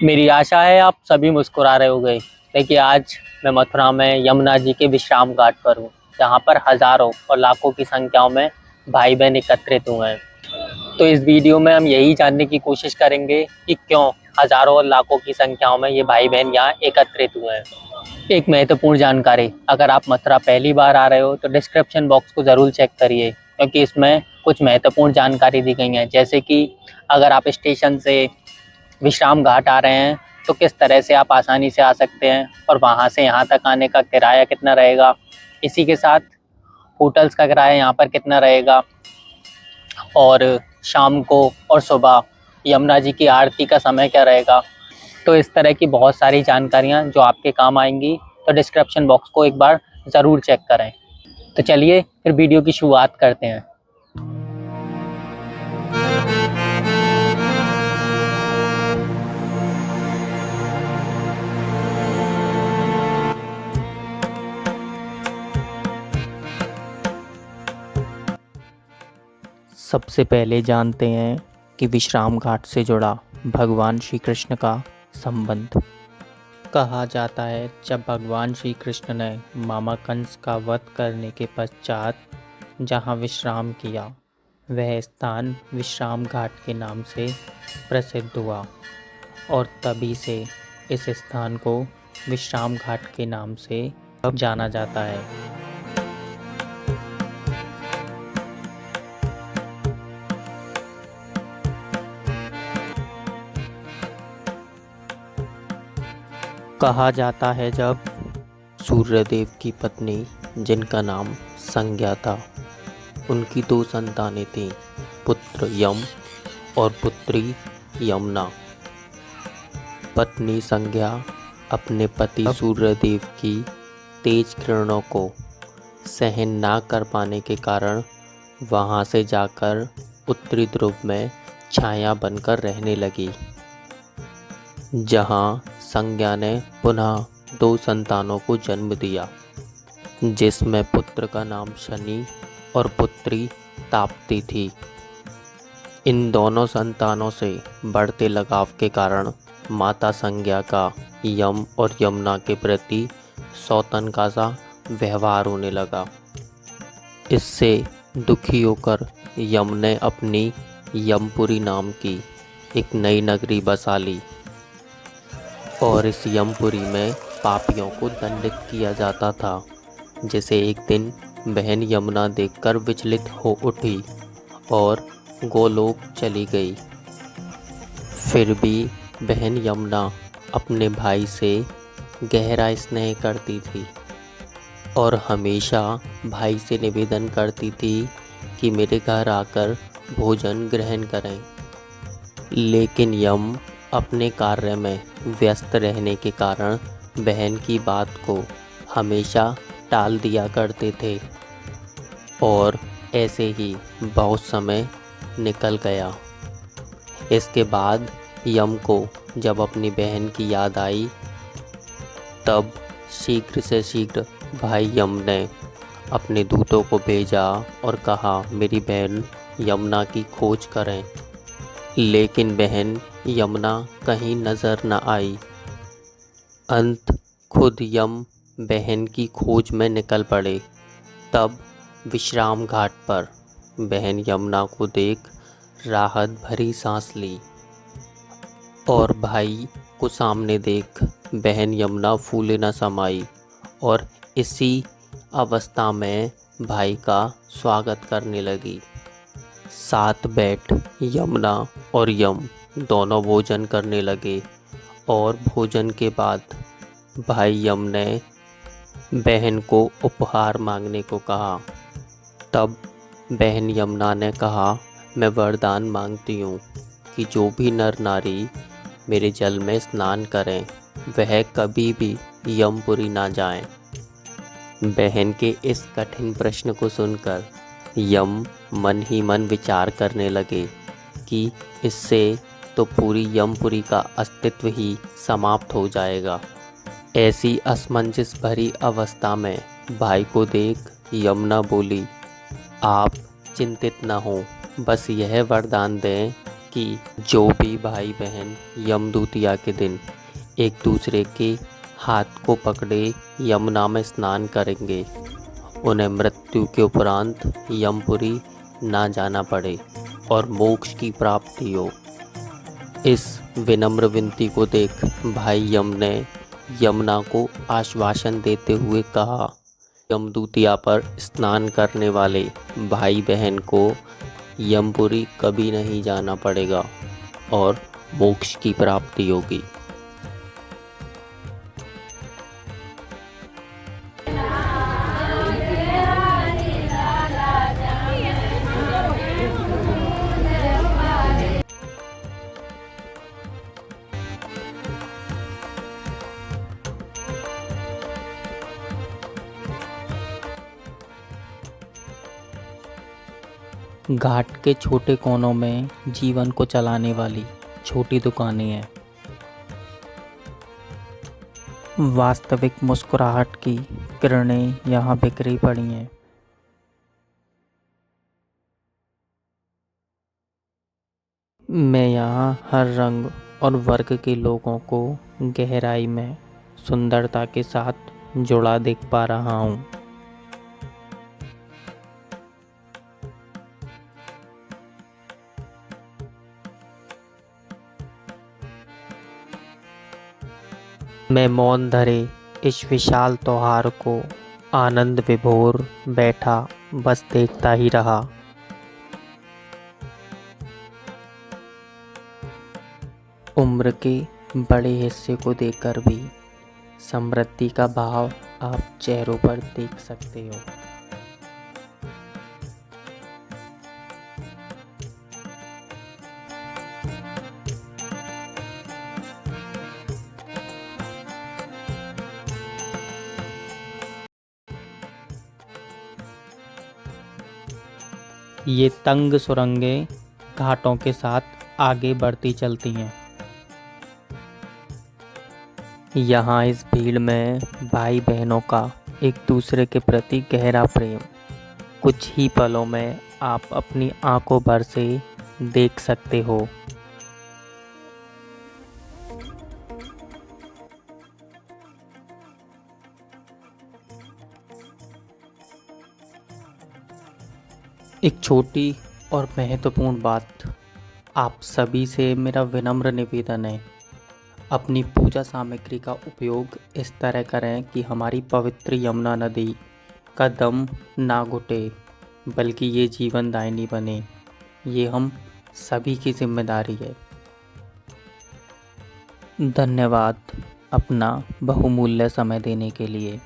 मेरी आशा है आप सभी मुस्कुरा रहे होंगे। देखिए आज मैं मथुरा में यमुना जी के विश्राम घाट पर हूँ, जहाँ पर हज़ारों और लाखों की संख्याओं में भाई बहन एकत्रित हुए हैं। तो इस वीडियो में हम यही जानने की कोशिश करेंगे कि क्यों हज़ारों और लाखों की संख्याओं में ये भाई बहन यहाँ एकत्रित हुए हैं। एक महत्वपूर्ण जानकारी, अगर आप मथुरा पहली बार आ रहे हो तो डिस्क्रिप्शन बॉक्स को ज़रूर चेक करिए, क्योंकि इसमें कुछ महत्वपूर्ण जानकारी दी गई है। जैसे कि अगर आप स्टेशन से विश्राम घाट आ रहे हैं तो किस तरह से आप आसानी से आ सकते हैं और वहाँ से यहाँ तक आने का किराया कितना रहेगा, इसी के साथ होटल्स का किराया यहाँ पर कितना रहेगा, और शाम को और सुबह यमुना जी की आरती का समय क्या रहेगा। तो इस तरह की बहुत सारी जानकारियाँ जो आपके काम आएंगी, तो डिस्क्रिप्शन बॉक्स को एक बार ज़रूर चेक करें। तो चलिए फिर वीडियो की शुरुआत करते हैं। सबसे पहले जानते हैं कि विश्राम घाट से जुड़ा भगवान श्री कृष्ण का संबंध। कहा जाता है जब भगवान श्री कृष्ण ने मामा कंस का वध करने के पश्चात जहाँ विश्राम किया, वह स्थान विश्राम घाट के नाम से प्रसिद्ध हुआ और तभी से इस स्थान को विश्राम घाट के नाम से अब जाना जाता है। कहा जाता है जब सूर्यदेव की पत्नी, जिनका नाम संज्ञा था, उनकी दो संतानें थीं, पुत्र यम और पुत्री यमुना। पत्नी संज्ञा अपने पति सूर्यदेव की तेज किरणों को सहन ना कर पाने के कारण वहां से जाकर उत्तरी ध्रुव में छाया बनकर रहने लगी, जहां संज्ञा ने पुनः दो संतानों को जन्म दिया, जिसमें पुत्र का नाम शनि और पुत्री ताप्ती थी। इन दोनों संतानों से बढ़ते लगाव के कारण माता संज्ञा का यम और यमुना के प्रति सौतन का सा व्यवहार होने लगा। इससे दुखी होकर यम ने अपनी यमपुरी नाम की एक नई नगरी बसा ली और इस यमपुरी में पापियों को दंडित किया जाता था, जिसे एक दिन बहन यमुना देखकर विचलित हो उठी और गोलोक चली गई। फिर भी बहन यमुना अपने भाई से गहरा स्नेह करती थी और हमेशा भाई से निवेदन करती थी कि मेरे घर आकर भोजन ग्रहण करें। लेकिन यम अपने कार्य में व्यस्त रहने के कारण बहन की बात को हमेशा टाल दिया करते थे और ऐसे ही बहुत समय निकल गया। इसके बाद यम को जब अपनी बहन की याद आई, तब शीघ्र से शीघ्र भाई यम ने अपने दूतों को भेजा और कहा मेरी बहन यमुना की खोज करें। लेकिन बहन यमुना कहीं नज़र न आई। अंत खुद यम बहन की खोज में निकल पड़े। तब विश्राम घाट पर बहन यमुना को देख राहत भरी सांस ली और भाई को सामने देख बहन यमुना फूले न समाई और इसी अवस्था में भाई का स्वागत करने लगी। साथ बैठ यमुना और यम दोनों भोजन करने लगे और भोजन के बाद भाई यम ने बहन को उपहार मांगने को कहा। तब बहन यमुना ने कहा मैं वरदान मांगती हूँ कि जो भी नर नारी मेरे जल में स्नान करें वह कभी भी यमपुरी ना जाएं। बहन के इस कठिन प्रश्न को सुनकर यम मन ही मन विचार करने लगे कि इससे तो पूरी यमपुरी का अस्तित्व ही समाप्त हो जाएगा। ऐसी असमंजस भरी अवस्था में भाई को देख यमुना बोली, आप चिंतित न हो, बस यह वरदान दें कि जो भी भाई बहन यमद्वितीया के दिन एक दूसरे के हाथ को पकड़े यमुना में स्नान करेंगे, उन्हें मृत्यु के उपरांत यमपुरी ना जाना पड़े और मोक्ष की प्राप्ति हो। इस विनम्र विनती को देख भाई यम ने यमुना को आश्वासन देते हुए कहा, यमद्वितीया पर स्नान करने वाले भाई बहन को यमपुरी कभी नहीं जाना पड़ेगा और मोक्ष की प्राप्ति होगी। घाट के छोटे कोनों में जीवन को चलाने वाली छोटी दुकानें हैं। वास्तविक मुस्कुराहट की किरणें यहाँ बिखरी पड़ी हैं। मैं यहाँ हर रंग और वर्ग के लोगों को गहराई में सुंदरता के साथ जुड़ा देख पा रहा हूँ। मैं मौन धरे इस विशाल त्योहार को आनंद विभोर बैठा बस देखता ही रहा। उम्र के बड़े हिस्से को देखकर भी समृद्धि का भाव आप चेहरों पर देख सकते हो। ये तंग सुरंगें घाटों के साथ आगे बढ़ती चलती हैं। यहाँ इस भीड़ में भाई बहनों का एक दूसरे के प्रति गहरा प्रेम कुछ ही पलों में आप अपनी आंखों भर से देख सकते हो। एक छोटी और महत्वपूर्ण बात आप सभी से मेरा विनम्र निवेदन है, अपनी पूजा सामग्री का उपयोग इस तरह करें कि हमारी पवित्र यमुना नदी का दम ना घुटे, बल्कि ये जीवनदायिनी बने। ये हम सभी की जिम्मेदारी है। धन्यवाद अपना बहुमूल्य समय देने के लिए।